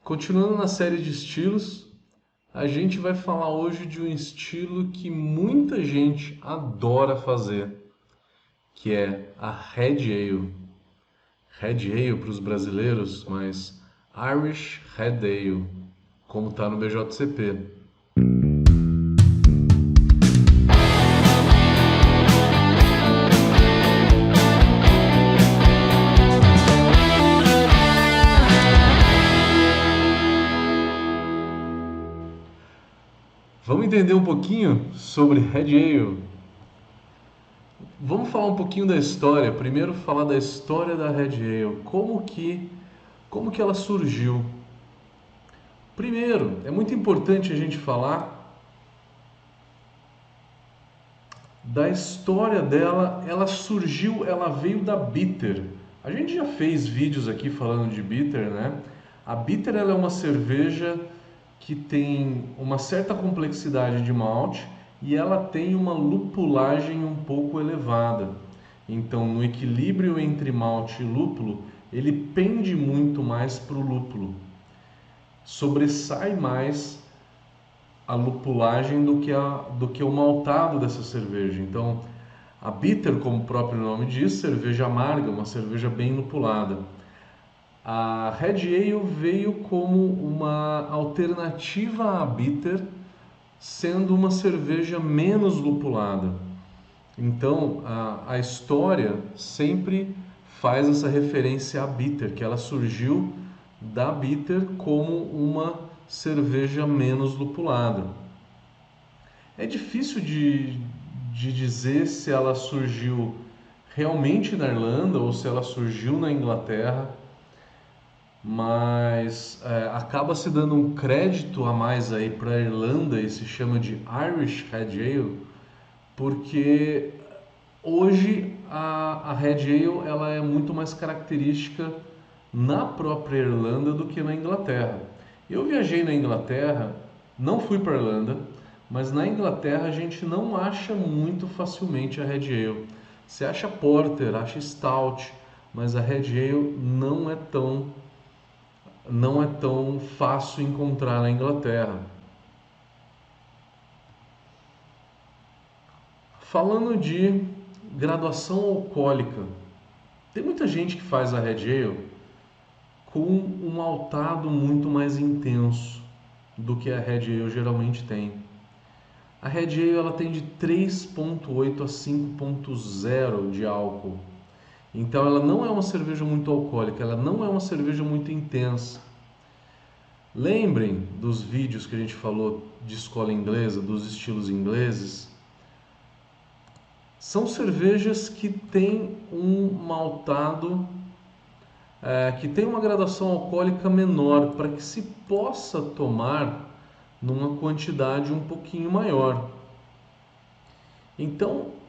Continuando na série de estilos, a gente vai falar hoje de um estilo que muita gente adora fazer, que é a Red Ale. Red Ale para os brasileiros, mas Irish Red Ale, como está no BJCP. Vamos entender um pouquinho sobre Red Ale. Vamos falar um pouquinho da história. Primeiro falar da história da Red Ale. Como que ela surgiu? Primeiro, é muito importante a gente falar da história dela. Ela surgiu, ela veio da Bitter. A gente já fez vídeos aqui falando de Bitter, né? A Bitter ela é uma cerveja que tem uma certa complexidade de malte e ela tem uma lupulagem um pouco elevada. Então, no equilíbrio entre malte e lúpulo, ele pende muito mais para o lúpulo. Sobressai mais a lupulagem do que o maltado dessa cerveja. Então, a bitter, como o próprio nome diz, cerveja amarga, uma cerveja bem lupulada. A Red Ale veio como uma alternativa à bitter, sendo uma cerveja menos lupulada. Então, a história sempre faz essa referência à bitter, que ela surgiu da bitter como uma cerveja menos lupulada. É difícil de dizer se ela surgiu realmente na Irlanda ou se ela surgiu na Inglaterra, mas acaba se dando um crédito a mais aí para a Irlanda e se chama de Irish Red Ale, porque hoje a Red Ale ela é muito mais característica na própria Irlanda do que na Inglaterra. Eu viajei na Inglaterra, não fui para a Irlanda, mas na Inglaterra a gente não acha muito facilmente a Red Ale. Você acha Porter, acha Stout, mas a Red Ale não é tão fácil encontrar na Inglaterra. Falando de graduação alcoólica, tem muita gente que faz a Red Ale com um maltado muito mais intenso do que a Red Ale geralmente tem. A Red Ale ela tem de 3,8 a 5,0 de álcool. Então ela não é uma cerveja muito alcoólica, ela não é uma cerveja muito intensa. Lembrem dos vídeos que a gente falou de escola inglesa, dos estilos ingleses. São cervejas que têm um maltado, que tem uma graduação alcoólica menor, para que se possa tomar numa quantidade um pouquinho maior. Então,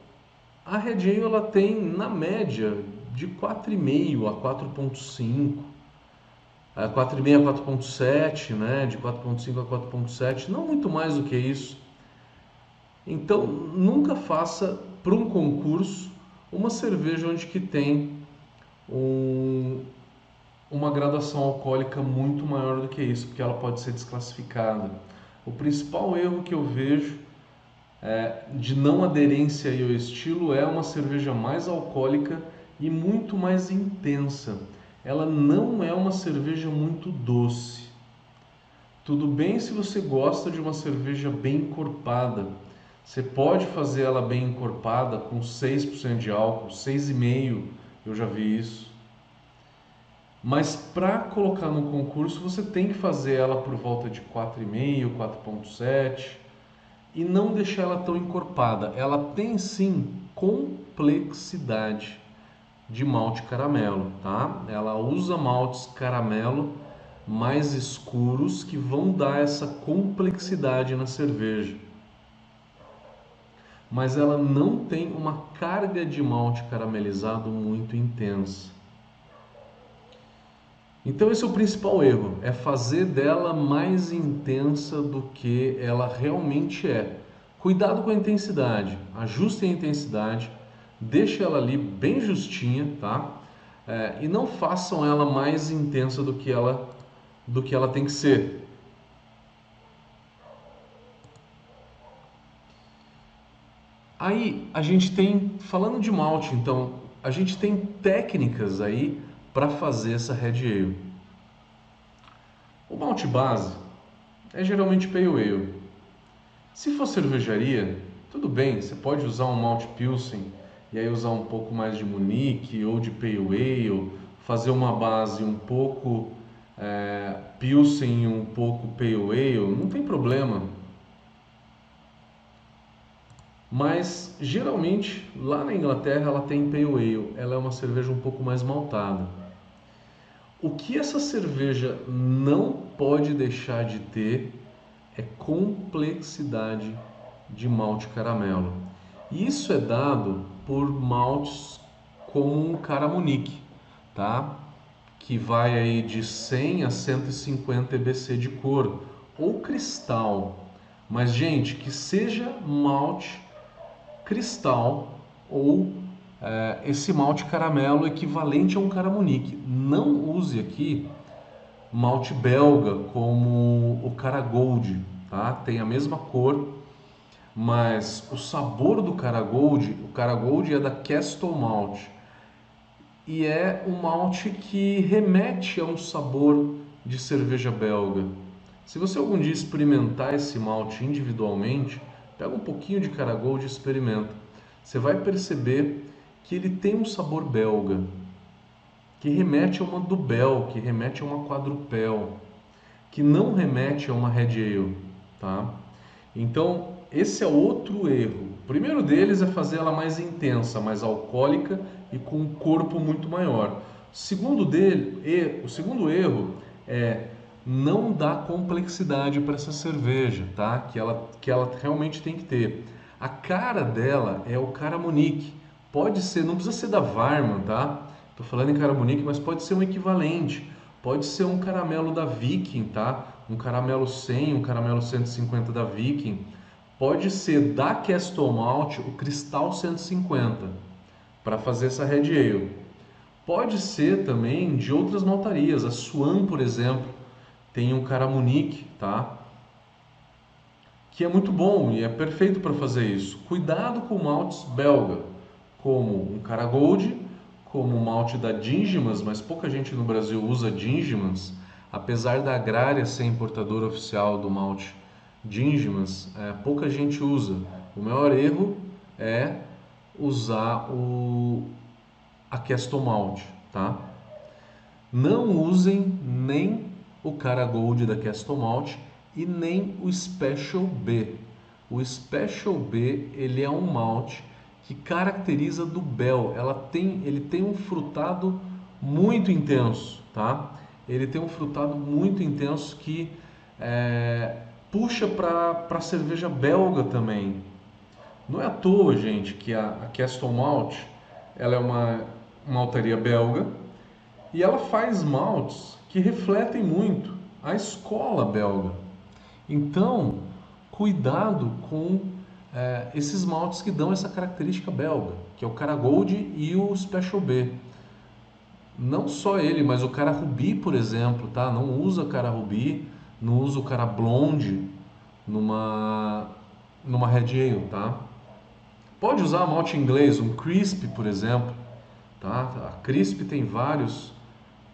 a Red Ale ela tem, na média, de 4,5 a 4,5, 4,5 a 4,7, né? De 4,5 a 4,7, não muito mais do que isso. Então, nunca faça para um concurso uma cerveja onde que tem uma graduação alcoólica muito maior do que isso, porque ela pode ser desclassificada. O principal erro que eu vejo de não aderência ao estilo é uma cerveja mais alcoólica e muito mais intensa. Ela não é uma cerveja muito doce. Tudo bem se você gosta de uma cerveja bem encorpada. Você pode fazer ela bem encorpada com 6% de álcool, 6,5%, eu já vi isso. Mas para colocar no concurso você tem que fazer ela por volta de 4,5, 4,7 e não deixar ela tão encorpada. Ela tem sim complexidade de malte caramelo, tá? Ela usa maltes caramelo mais escuros que vão dar essa complexidade na cerveja. Mas ela não tem uma carga de malte caramelizado muito intensa. Então esse é o principal erro, é fazer dela mais intensa do que ela realmente é. Cuidado com a intensidade, ajustem a intensidade, deixe ela ali bem justinha, tá? E não façam ela mais intensa do que ela do que ela tem que ser. Aí a gente tem, falando de malte, então, a gente tem técnicas aí para fazer essa Red Ale. O malte base é geralmente Pale Ale. Se for cervejaria, tudo bem, você pode usar um malte Pilsen e aí usar um pouco mais de Munique ou de Pale Ale, fazer uma base um pouco Pilsen e um pouco Pale Ale, não tem problema. Mas geralmente lá na Inglaterra ela tem Pale Ale, ela é uma cerveja um pouco mais maltada. O que essa cerveja não pode deixar de ter é complexidade de malte caramelo. Isso é dado por maltes como um Caramunique, tá? Que vai aí de 100 a 150 EBC de cor ou cristal. Mas gente, que seja malte cristal ou esse malte caramelo equivalente a um Caramunique. Não use aqui malte belga como o Cara Gold, tá? Tem a mesma cor, mas o sabor do Cara Gold, o Cara Gold é da Castle Malt e é um malte que remete a um sabor de cerveja belga. Se você algum dia experimentar esse malte individualmente, pega um pouquinho de Cara Gold e experimenta. Você vai perceber que ele tem um sabor belga, que remete a uma Duvel, que remete a uma Quadrupel, que não remete a uma Red Ale, tá? Então, esse é outro erro. O primeiro deles é fazer ela mais intensa, mais alcoólica e com um corpo muito maior. O segundo erro é não dar complexidade para essa cerveja, tá? Que ela realmente tem que ter. A cara dela é o Caramunique. Pode ser, não precisa ser da Varman, tá? Tô falando em Caramunique, mas pode ser um equivalente. Pode ser um caramelo da Viking, tá? Um caramelo 100, um caramelo 150 da Viking. Pode ser da Castle Malt o Cristal 150 para fazer essa Red Ale. Pode ser também de outras maltarias. A Swan, por exemplo, tem um Caramunique, tá? Que é muito bom e é perfeito para fazer isso. Cuidado com maltes belga, como um Cara Gold, como o malte da Dingemans, mas pouca gente no Brasil usa Dingemans, apesar da Agrária ser importadora oficial do malte Dingemans, pouca gente usa. O maior erro é usar a Castle Malt, tá? Não usem nem o Cara Gold da Castle Malt e nem o Special B. O Special B, ele é um malte que caracteriza do Bel. Ele tem um frutado muito intenso, tá? Ele tem um frutado muito intenso que puxa para a cerveja belga também. Não é à toa, gente, que a Castle Malt ela é uma maltaria belga e ela faz maltes que refletem muito a escola belga. Então, cuidado com esses maltes que dão essa característica belga, que é o Cara Gold e o Special B. Não só ele, mas o Cara Ruby, por exemplo, tá? Não usa Cara Ruby, não usa o Cara Blonde numa Red Ale, tá? Pode usar malte inglês, um Crisp, por exemplo, tá? A Crisp tem vários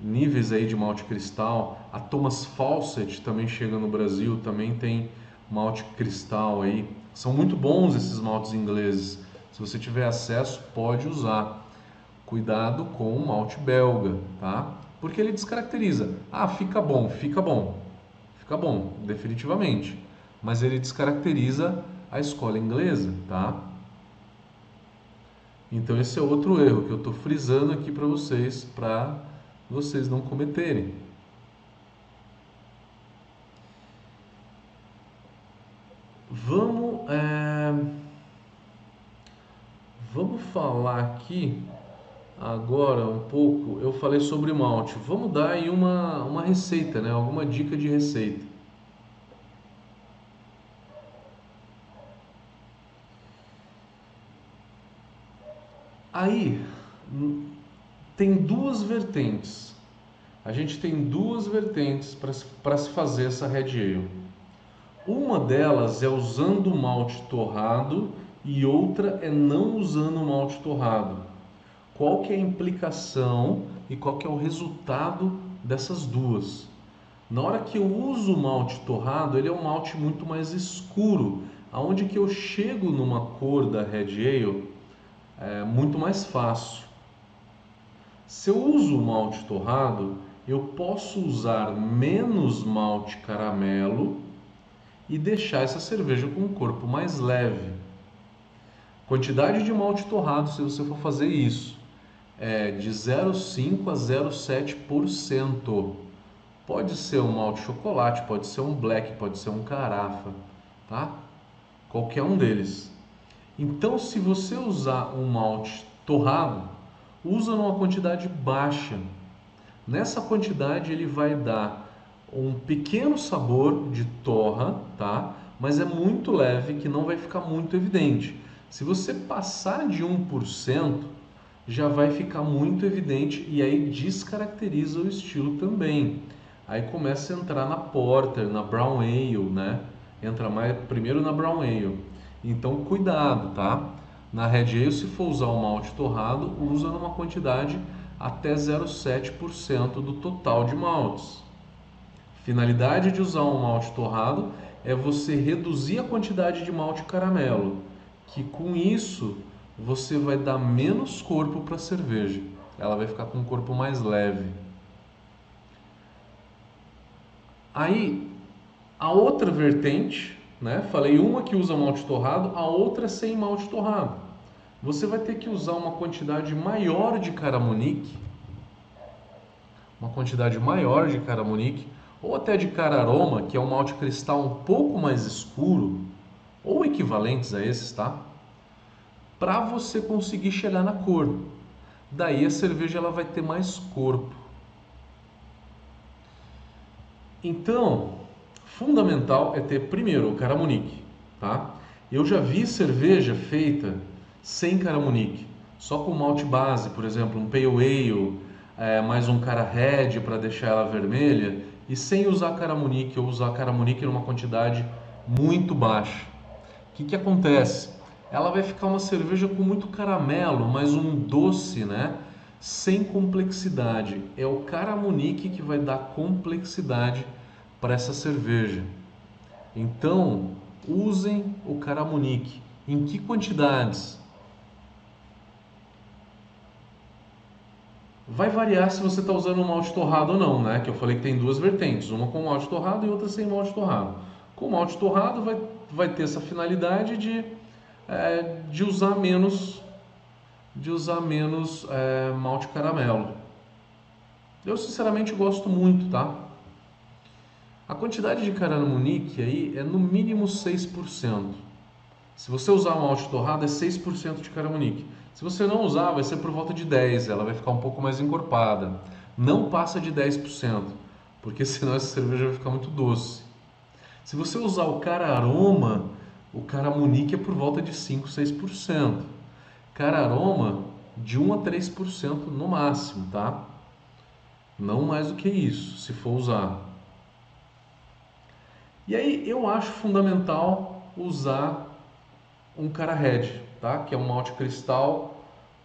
níveis aí de malte cristal. A Thomas Fawcett também chega no Brasil, também tem malte cristal aí. São muito bons esses maltes ingleses. Se você tiver acesso, pode usar. Cuidado com o malte belga, tá? Porque ele descaracteriza. Ah, fica bom, fica bom. Fica bom, definitivamente. Mas ele descaracteriza a escola inglesa, tá? Então esse é outro erro que eu estou frisando aqui para vocês não cometerem. Vamos, vamos falar aqui agora um pouco. Eu falei sobre malte. Vamos dar aí uma receita, né? Alguma dica de receita. Aí tem duas vertentes. a gente tem duas vertentes para se fazer essa Red Ale. Uma delas é usando o malte torrado e outra é não usando o malte torrado. Qual que é a implicação e qual que é o resultado dessas duas? Na hora que eu uso o malte torrado, ele é um malte muito mais escuro, aonde que eu chego numa cor da Red Ale é muito mais fácil. Se eu uso o malte torrado, eu posso usar menos malte caramelo e deixar essa cerveja com um corpo mais leve. Quantidade de malte torrado, se você for fazer isso, é de 0,5 a 0,7%. Pode ser um malte chocolate, pode ser um black, pode ser um carafa, tá? Qualquer um deles. Então, se você usar um malte torrado, usa numa quantidade baixa. Nessa quantidade ele vai dar um pequeno sabor de torra, tá? Mas é muito leve, que não vai ficar muito evidente. Se você passar de 1%, já vai ficar muito evidente e aí descaracteriza o estilo também. Aí começa a entrar na Porter, na Brown Ale, né? Entra mais primeiro na Brown Ale. Então cuidado, tá? Na Red Ale, se for usar o malte torrado, usa numa quantidade até 0,7% do total de maltes. Finalidade de usar um malte torrado é você reduzir a quantidade de malte caramelo, que com isso você vai dar menos corpo para a cerveja. Ela vai ficar com um corpo mais leve. Aí, a outra vertente, né? Falei uma que usa malte torrado, a outra sem malte torrado. Você vai ter que usar uma quantidade maior de Caramonique, ou até de Cararoma, que é um malte cristal um pouco mais escuro, ou equivalentes a esses, tá? Para você conseguir chegar na cor. Daí a cerveja ela vai ter mais corpo. Então, fundamental é ter primeiro o Caramonique, tá? Eu já vi cerveja feita sem Caramonique, só com malte base, por exemplo, um Pale Ale, mais um Cara Red para deixar ela vermelha, e sem usar Caramonique, ou usar Caramonique numa quantidade muito baixa. O que acontece? Ela vai ficar uma cerveja com muito caramelo, mas um doce, né? Sem complexidade. É o Caramonique que vai dar complexidade para essa cerveja. Então, usem o Caramonique. Em que quantidades? Vai variar se você está usando um malte torrado ou não, né? Que eu falei que tem duas vertentes, uma com malte torrado e outra sem malte torrado. Com malte torrado vai ter essa finalidade de usar menos malte caramelo. Eu sinceramente gosto muito, tá? A quantidade de Caramonique aí é no mínimo 6%. Se você usar o malte torrado é 6% de Caramonique. Se você não usar, vai ser por volta de 10%, ela vai ficar um pouco mais encorpada. Não passa de 10%, porque senão essa cerveja vai ficar muito doce. Se você usar o Cararoma, o Caramonique é por volta de 5, 6%. Cararoma de 1 a 3% no máximo, tá? Não mais do que isso, se for usar. E aí eu acho fundamental usar um Cara Red, tá? Que é um malte cristal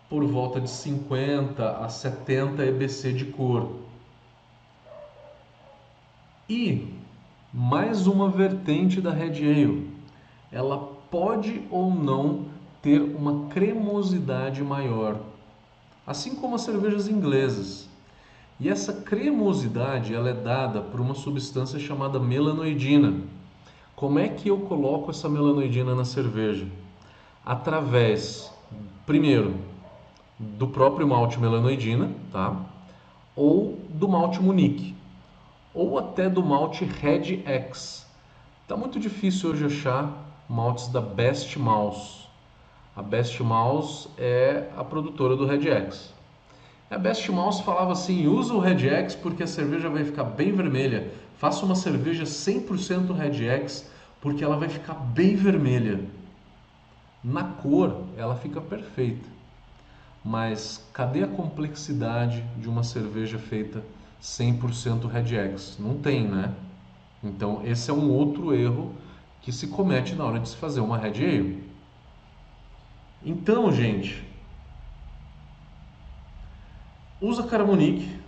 por volta de 50 a 70 EBC de cor. E mais uma vertente da Red Ale, ela pode ou não ter uma cremosidade maior, assim como as cervejas inglesas. E essa cremosidade ela é dada por uma substância chamada melanoidina. Como é que eu coloco essa melanoidina na cerveja? Através, primeiro, do próprio malte melanoidina, tá? Ou do malte Munich, ou até do malte Red X. Tá muito difícil hoje achar maltes da Best Mouse. A Best Mouse é a produtora do Red X. A Best Mouse falava assim: usa o Red X porque a cerveja vai ficar bem vermelha. Faça uma cerveja 100% Red X porque ela vai ficar bem vermelha. Na cor, ela fica perfeita. Mas cadê a complexidade de uma cerveja feita 100% Regex. Não tem, né? Então esse é um outro erro que se comete na hora de se fazer uma Red Ale. Então, gente, usa Caramonique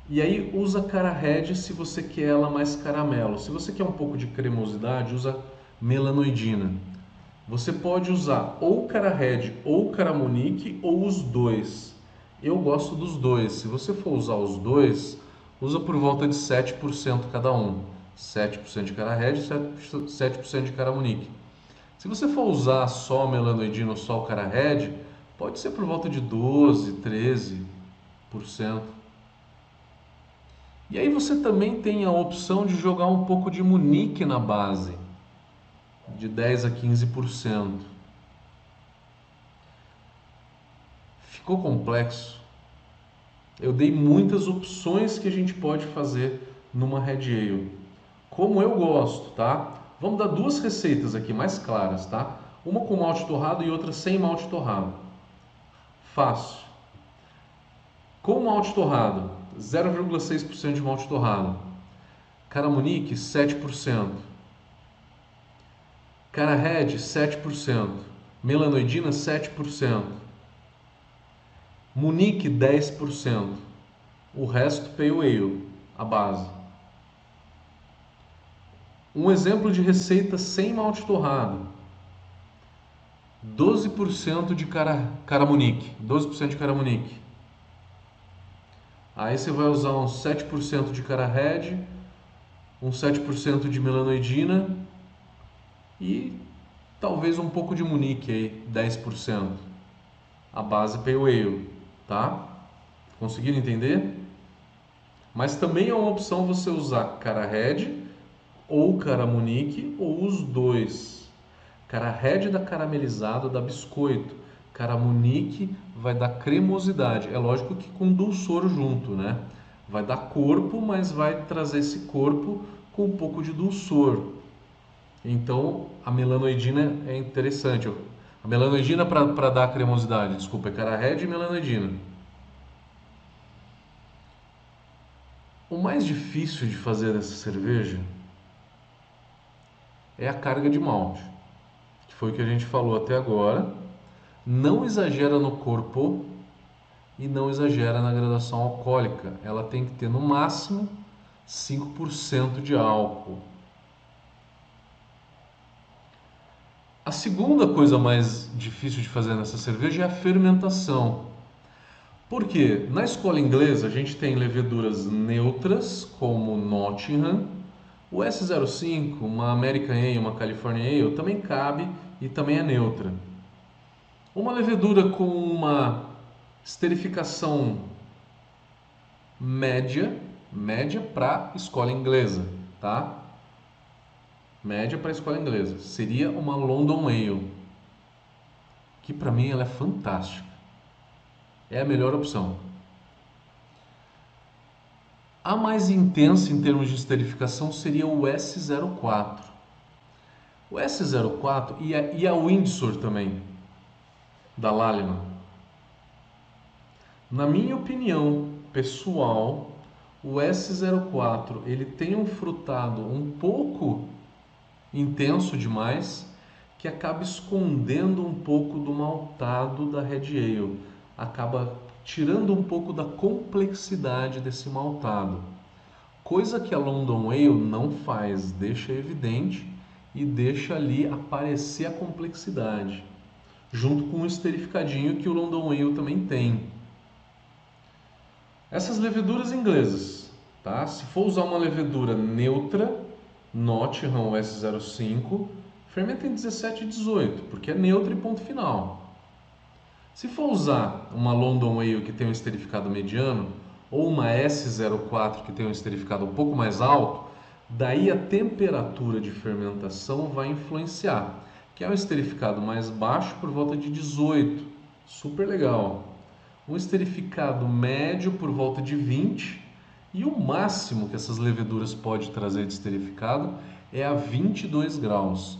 e aí usa Cara Red se você quer ela mais caramelo. Se você quer um pouco de cremosidade, usa melanoidina. Você pode usar ou Cara Red ou Caramonique ou os dois. Eu gosto dos dois. Se você for usar os dois, usa por volta de 7% cada um. 7% de Cara Red e 7% de Caramonique. Se você for usar só melanoidina ou só o Cara Red, pode ser por volta de 12, 13%. E aí você também tem a opção de jogar um pouco de Munique na base, de 10 a 15%. Ficou complexo? Eu dei muitas opções que a gente pode fazer numa Red Ale. Como eu gosto, tá? Vamos dar duas receitas aqui mais claras, tá? Uma com malte torrado e outra sem malte torrado. Fácil. Com malte torrado, 0,6% de malte torrado. Caramonique, 7%. Cara Red, 7%. Melanoidina, 7%. Munique, 10%. O resto, Pale Ale, a base. Um exemplo de receita sem malte torrado. 12% de Caramonique. 12% de Caramonique. Aí você vai usar uns 7% de Cara Red, uns 7% de melanoidina e talvez um pouco de Munique aí, 10%. A base Pale Ale, tá? Conseguiram entender? Mas também é uma opção você usar Cara Red ou Caramonique ou os dois. Cara Red dá caramelizado, dá biscoito. Caramonique vai dar cremosidade. É lógico que com dulçor junto, né? Vai dar corpo, mas vai trazer esse corpo com um pouco de dulçor. Então a melanoidina é interessante. A melanoidina para dar cremosidade, desculpa, é Cara Red e melanoidina. O mais difícil de fazer essa cerveja é a carga de malte, que foi o que a gente falou até agora. Não exagera no corpo e não exagera na graduação alcoólica. Ela tem que ter no máximo 5% de álcool. A segunda coisa mais difícil de fazer nessa cerveja é a fermentação. Por quê? Na escola inglesa a gente tem leveduras neutras, como Nottingham. O S05, uma American Ale, uma California Ale, também cabe e também é neutra. Uma levedura com uma esterificação média para escola inglesa, tá? Média para escola inglesa. Seria uma London Ale, que para mim ela é fantástica. É a melhor opção. A mais intensa em termos de esterificação seria o S04. O S04 e a Windsor também, da Lallemand. Na minha opinião pessoal, o S04 ele tem um frutado um pouco intenso demais, que acaba escondendo um pouco do maltado da Red Ale, acaba tirando um pouco da complexidade desse maltado, coisa que a London Ale não faz, deixa evidente e deixa ali aparecer a complexidade, junto com o esterificadinho que o London Ale também tem. Essas leveduras inglesas, tá? Se for usar uma levedura neutra, Nottingham S05, fermenta em 17 e 18, porque é neutra e ponto final. Se for usar uma London Ale que tem um esterificado mediano, ou uma S04 que tem um esterificado um pouco mais alto, daí a temperatura de fermentação vai influenciar, que é um esterificado mais baixo por volta de 18, super legal. Um esterificado médio por volta de 20, e o máximo que essas leveduras pode trazer de esterificado é a 22 graus.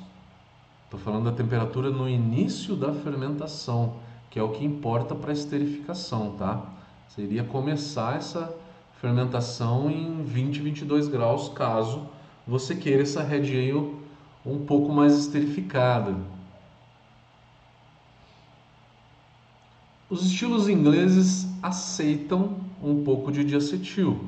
Estou falando da temperatura no início da fermentação, que é o que importa para a esterificação, tá? Você iria começar essa fermentação em 20, 22 graus, caso você queira essa Red Ale um pouco mais esterificada. Os estilos ingleses aceitam um pouco de diacetil,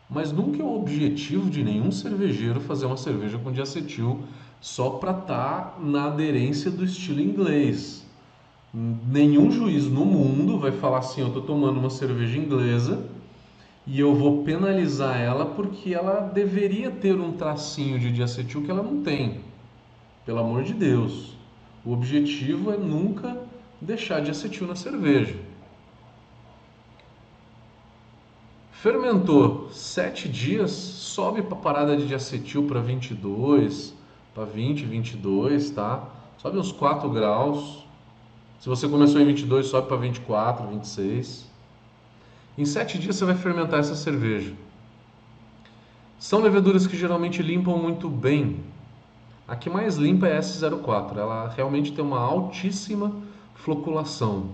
mas nunca é o objetivo de nenhum cervejeiro fazer uma cerveja com diacetil só para estar na aderência do estilo inglês. Nenhum juiz no mundo vai falar assim: eu estou tomando uma cerveja inglesa e eu vou penalizar ela porque ela deveria ter um tracinho de diacetil que ela não tem. Pelo amor de Deus. O objetivo é nunca deixar diacetil na cerveja. Fermentou 7 dias, sobe para a parada de diacetil para 22, para 20, 22, tá? Sobe uns 4 graus. Se você começou em 22, sobe para 24, 26. Em 7 dias você vai fermentar essa cerveja. São leveduras que geralmente limpam muito bem. A que mais limpa é a S04. Ela realmente tem uma altíssima floculação.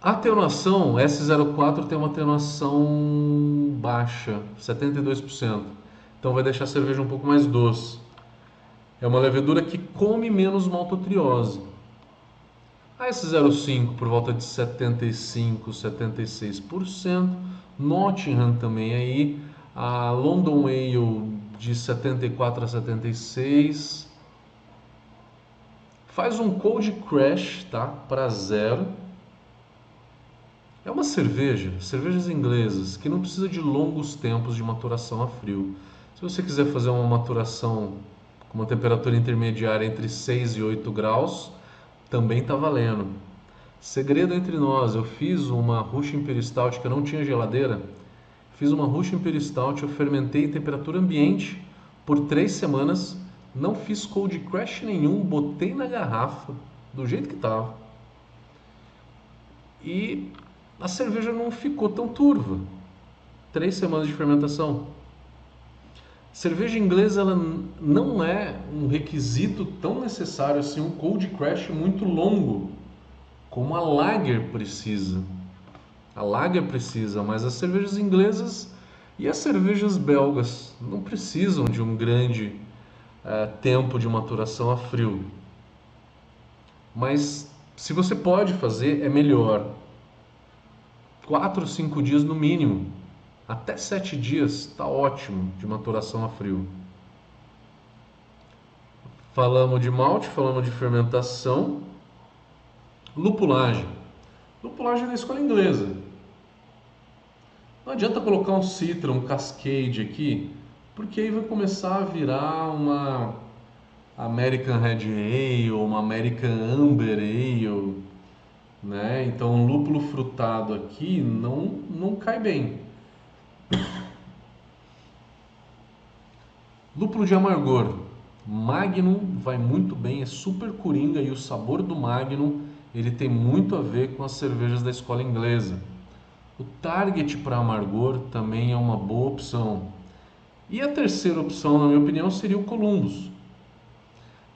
A atenuação, S04 tem uma atenuação baixa, 72%. Então vai deixar a cerveja um pouco mais doce. É uma levedura que come menos maltotriose. A S05 por volta de 75, 76%. Nottingham também aí. A London Ale de 74 a 76. Faz um cold crash, tá? Para 0. É uma cerveja, cervejas inglesas, que não precisa de longos tempos de maturação a frio. Se você quiser fazer uma maturação com uma temperatura intermediária entre 6 e 8 graus, também está valendo. Segredo entre nós, eu fiz uma Russian Imperial Stout que eu não tinha geladeira. Fiz uma Russian Imperial Stout, eu fermentei em temperatura ambiente por 3 semanas, não fiz cold crash nenhum, botei na garrafa do jeito que estava. E a cerveja não ficou tão turva. 3 semanas de fermentação. Cerveja inglesa ela não é um requisito tão necessário assim, um cold crash muito longo, como a Lager precisa. A Lager precisa, mas as cervejas inglesas e as cervejas belgas não precisam de um grande tempo de maturação a frio. Mas se você pode fazer, é melhor. 4 ou 5 dias no mínimo. Até 7 dias está ótimo de maturação a frio. Falamos de malte, falamos de fermentação. Lupulagem. Lupulagem é da escola inglesa. Não adianta colocar um Citra, um Cascade aqui, porque aí vai começar a virar uma American Red Ale, uma American Amber Ale, né? Então um lúpulo frutado aqui não cai bem. Lúpulo de amargor. Magnum vai muito bem, é super coringa e o sabor do Magnum ele tem muito a ver com as cervejas da escola inglesa. O Target para amargor também é uma boa opção. E a terceira opção, na minha opinião, seria o Columbus.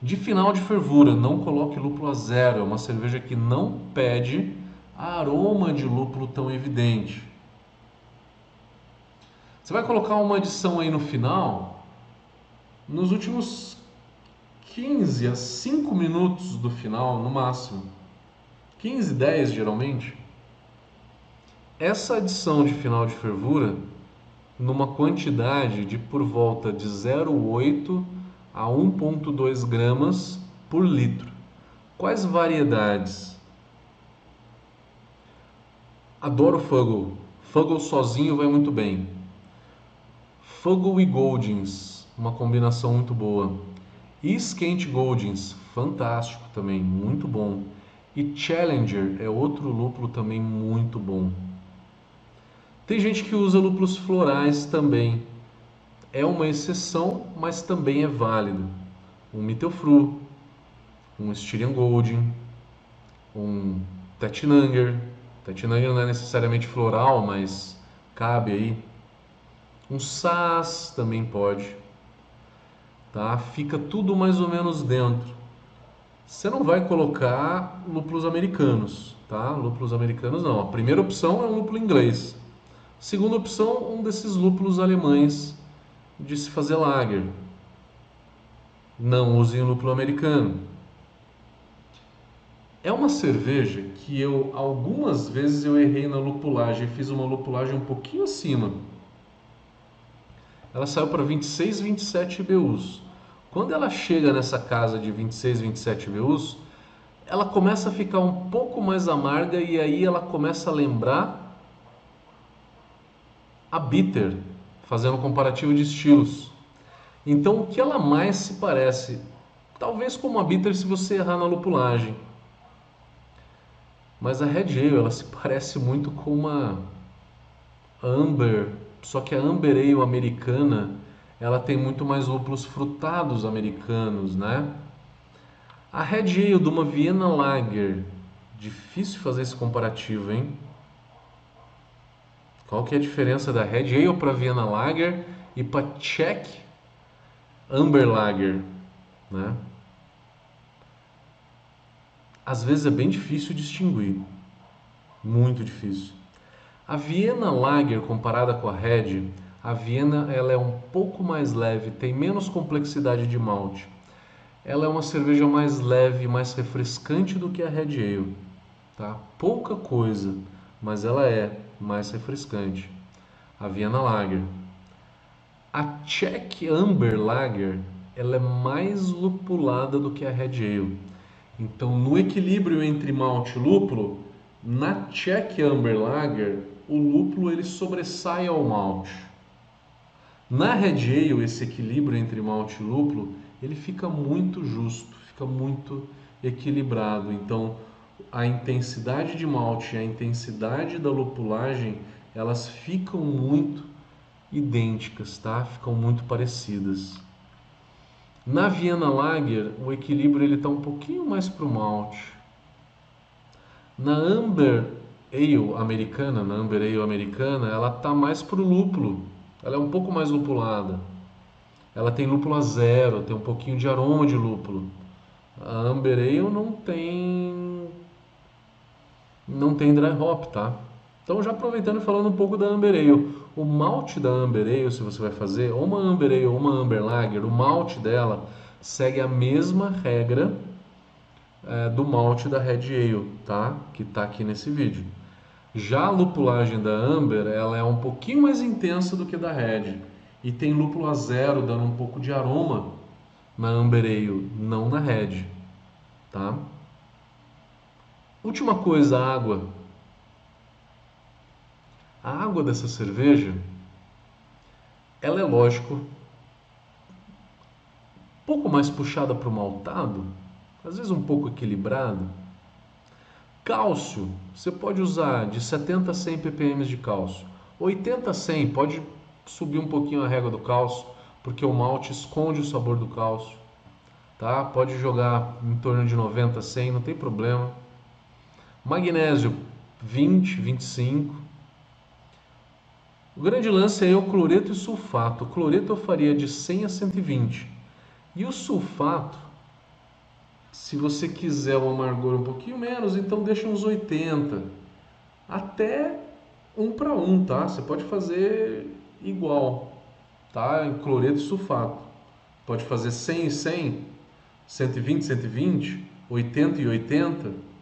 De final de fervura, não coloque lúpulo a zero, é uma cerveja que não pede aroma de lúpulo tão evidente. Você vai colocar uma adição aí no final, nos últimos 15 a 5 minutos do final, no máximo. 15, 10 geralmente. Essa adição de final de fervura, numa quantidade de por volta de 0,8 a 1,2 gramas por litro. Quais variedades? Adoro Fuggle. Fuggle sozinho vai muito bem. Fuggle e Goldings, uma combinação muito boa. E Skent Goldings, fantástico também, muito bom. E Challenger é outro lúpulo também muito bom. Tem gente que usa lúpulos florais também. É uma exceção, mas também é válido. Um Mittelfru, um Styrian Golding, um Tettnanger. Tettnanger não é necessariamente floral, mas cabe aí. Um Saaz também pode. Tá? Fica tudo mais ou menos dentro. Você não vai colocar lúpulos americanos, tá? Lúpulos americanos não. A primeira opção é um lúpulo inglês. Segunda opção, um desses lúpulos alemães de se fazer lager. Não usem o lúpulo americano. É uma cerveja que algumas vezes eu errei na lupulagem, fiz uma lupulagem um pouquinho acima. Ela saiu para 26, 27 IBUs. Quando ela chega nessa casa de 26, 27 IBUs, ela começa a ficar um pouco mais amarga e aí ela começa a lembrar a bitter, fazendo um comparativo de estilos. Então, o que ela mais se parece? Talvez como a bitter se você errar na lupulagem. Mas a Red Ale, ela se parece muito com uma Amber, só que a Amber Ale americana, ela tem muito mais lúpulos frutados americanos, né? A Red Ale de uma Vienna Lager, difícil fazer esse comparativo, hein? Qual que é a diferença da Red Ale para Vienna Lager e para Czech Amber Lager, né? Às vezes é bem difícil distinguir, muito difícil. A Vienna Lager comparada com a Red, a Vienna ela é um pouco mais leve, tem menos complexidade de malte. Ela é uma cerveja mais leve, mais refrescante do que a Red Ale, tá? Pouca coisa, mas ela é mais refrescante. A Vienna Lager. A Czech Amber Lager, ela é mais lupulada do que a Red Ale. Então, no equilíbrio entre malte e lúpulo, na Czech Amber Lager, o lúpulo ele sobressai ao malte. Na Red Ale, esse equilíbrio entre malte e lúpulo, ele fica muito justo, fica muito equilibrado. Então, a intensidade de malte e a intensidade da lupulagem, elas ficam muito idênticas, tá? Ficam muito parecidas. Na Vienna Lager, o equilíbrio ele está um pouquinho mais para o malte. Na Amber Ale americana, ela está mais para o lúpulo. Ela é um pouco mais lupulada. Ela tem lúpulo a zero, tem um pouquinho de aroma de lúpulo. A Amber Ale não tem dry hop, tá? Então, já aproveitando e falando um pouco da Amber Ale. O malte da Amber Ale, se você vai fazer ou uma Amber Ale ou uma Amber Lager, o malte dela segue a mesma regra do malte da Red Ale, tá? Que tá aqui nesse vídeo. Já a lupulagem da Amber, ela é um pouquinho mais intensa do que da Red. E tem lúpulo a zero, dando um pouco de aroma na Amber Ale, não na Red, tá? Última coisa, a água. A água dessa cerveja, ela é lógico, um pouco mais puxada para o maltado, às vezes um pouco equilibrado. Cálcio, você pode usar de 70 a 100 ppm de cálcio. 80 a 100, pode subir um pouquinho a régua do cálcio, porque o malte esconde o sabor do cálcio. Tá? Pode jogar em torno de 90 a 100, não tem problema. Magnésio, 20, 25. O grande lance é o cloreto e sulfato. O cloreto eu faria de 100 a 120. E o sulfato, se você quiser um amargor um pouquinho menos, então deixa uns 80. Até 1 para 1, tá? Você pode fazer igual, tá? Em cloreto e sulfato. Pode fazer 100 e 100, 120 e 120, 80 e 80.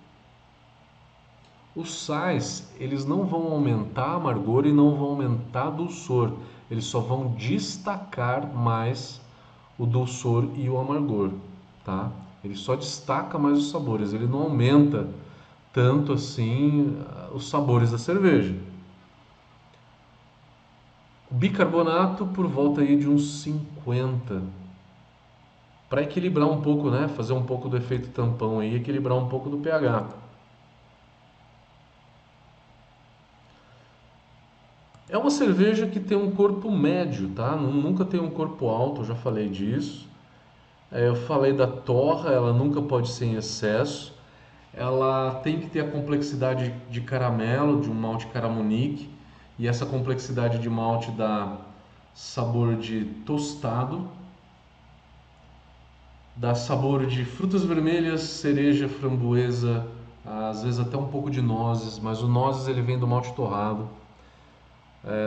Os sais, eles não vão aumentar amargor e não vão aumentar dulçor. Eles só vão destacar mais o dulçor e o amargor, tá? Ele só destaca mais os sabores, ele não aumenta tanto assim os sabores da cerveja. O bicarbonato por volta aí de uns 50, para equilibrar um pouco, né? Fazer um pouco do efeito tampão aí, equilibrar um pouco do pH. É uma cerveja que tem um corpo médio, tá? Nunca tem um corpo alto, eu já falei disso. Eu falei da torra, ela nunca pode ser em excesso. Ela tem que ter a complexidade de caramelo, de um malte caramonique. E essa complexidade de malte dá sabor de tostado. Dá sabor de frutas vermelhas, cereja, framboesa, às vezes até um pouco de nozes, mas o nozes ele vem do malte torrado.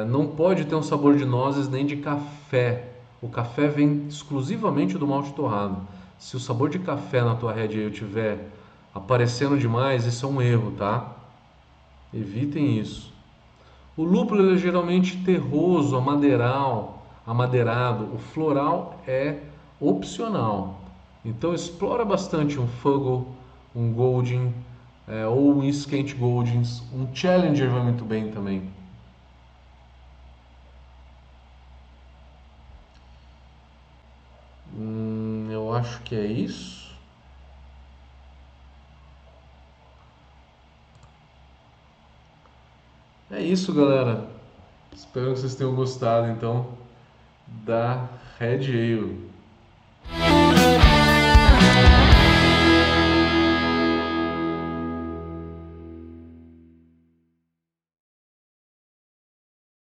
Não pode ter um sabor de nozes nem de café. O café vem exclusivamente do malte torrado. Se o sabor de café na tua Red Ale tiver aparecendo demais, isso é um erro, tá? Evitem isso. O lúpulo ele é geralmente terroso, amadeirado. O floral é opcional. Então explora bastante um Fuggle, um Golding, ou um Skent Goldings. Um Challenger vai muito bem também. Eu acho que é isso. É isso, galera. Espero que vocês tenham gostado, então, da Red Ale.